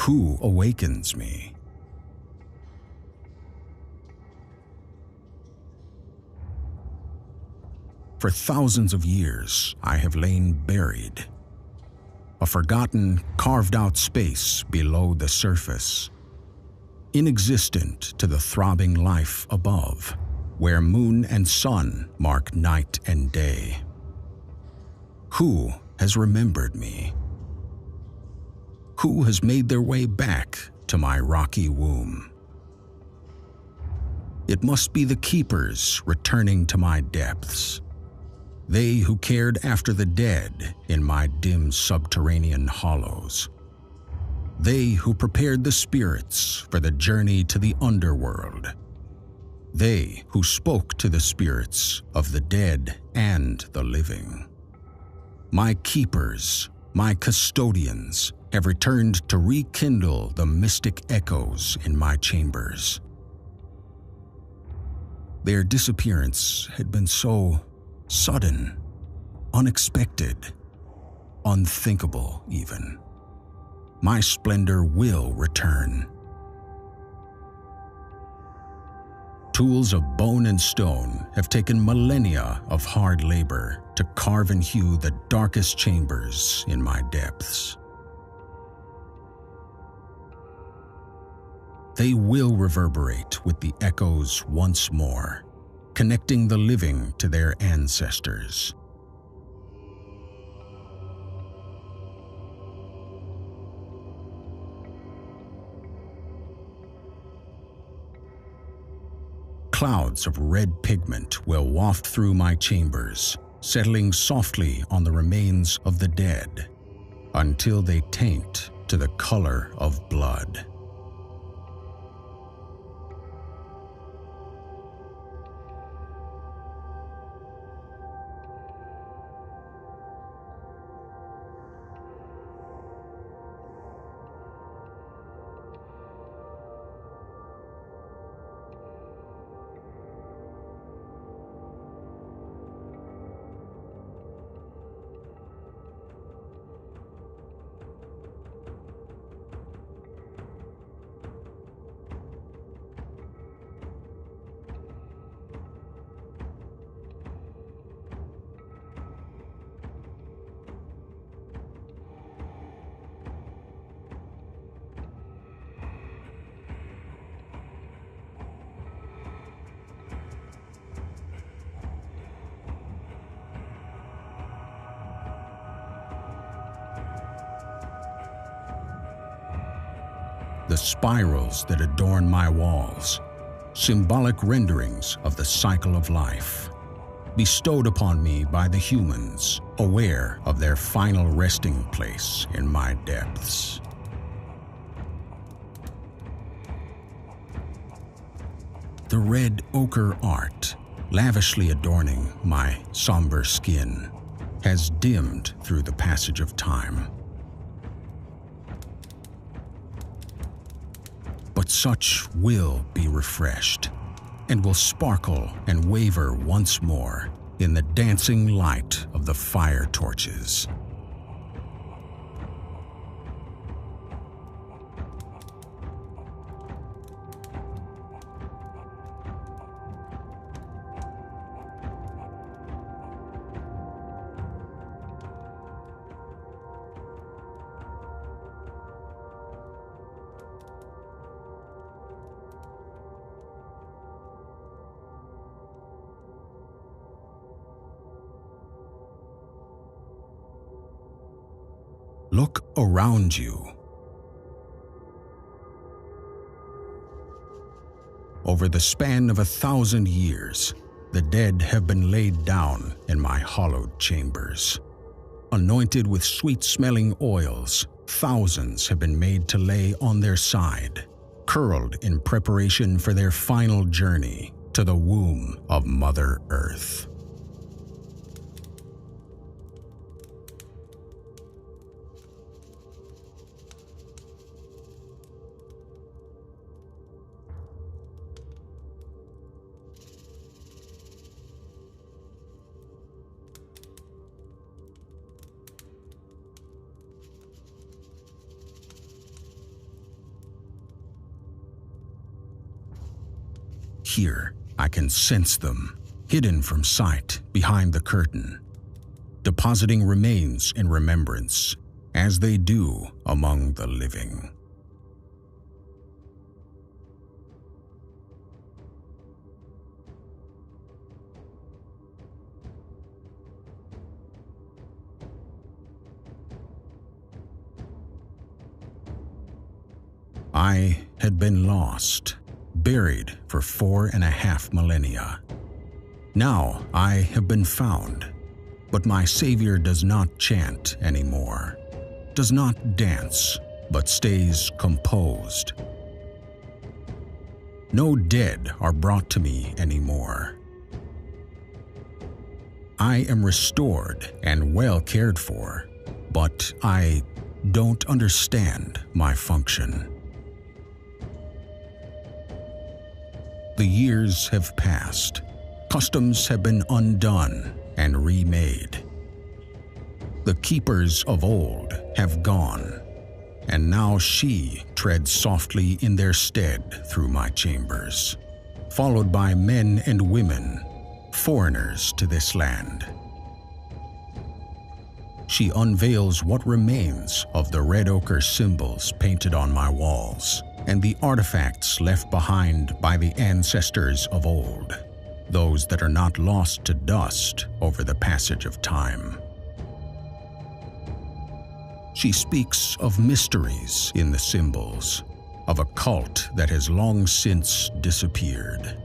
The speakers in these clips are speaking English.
Who awakens me? For thousands of years, I have lain buried, a forgotten, carved-out space below the surface, inexistent to the throbbing life above, where moon and sun mark night and day. Who has remembered me? Who has made their way back to my rocky womb? It must be the keepers returning to my depths, they who cared after the dead in my dim subterranean hollows, they who prepared the spirits for the journey to the underworld, they who spoke to the spirits of the dead and the living. My keepers, my custodians, have returned to rekindle the mystic echoes in my chambers. Their disappearance had been so sudden, unexpected, unthinkable even. My splendor will return. Tools of bone and stone have taken millennia of hard labor to carve and hew the darkest chambers in my depths. They will reverberate with the echoes once more, connecting the living to their ancestors. Clouds of red pigment will waft through my chambers, settling softly on the remains of the dead, until they taint to the color of blood. The spirals that adorn my walls, symbolic renderings of the cycle of life, bestowed upon me by the humans, aware of their final resting place in my depths. The red ochre art, lavishly adorning my somber skin, has dimmed through the passage of time. But such will be refreshed, and will sparkle and waver once more in the dancing light of the fire torches. Look around you. Over the span of 1,000 years, the dead have been laid down in my hollowed chambers. Anointed with sweet-smelling oils, thousands have been made to lay on their side, curled in preparation for their final journey to the womb of Mother Earth. here, I can sense them, hidden from sight behind the curtain, depositing remains in remembrance, as they do among the living. I had been lost, buried for 4.5 millennia. Now I have been found, but my Savior does not chant anymore, does not dance, but stays composed. No dead are brought to me anymore. I am restored and well cared for, but I don't understand my function. The years have passed. Customs have been undone and remade. The keepers of old have gone, and now she treads softly in their stead through my chambers, followed by men and women, foreigners to this land. She unveils what remains of the red ochre symbols painted on my walls, and the artifacts left behind by the ancestors of old, those that are not lost to dust over the passage of time. She speaks of mysteries in the symbols, of a cult that has long since disappeared.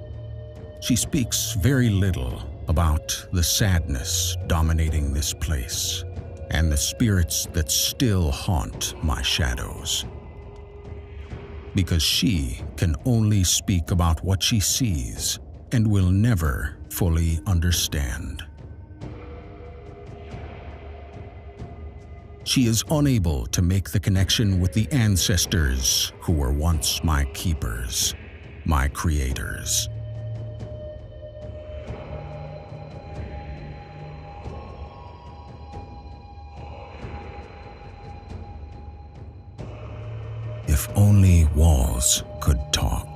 She speaks very little about the sadness dominating this place and the spirits that still haunt my shadows, because she can only speak about what she sees and will never fully understand. She is unable to make the connection with the ancestors who were once my keepers, my creators. If only walls could talk.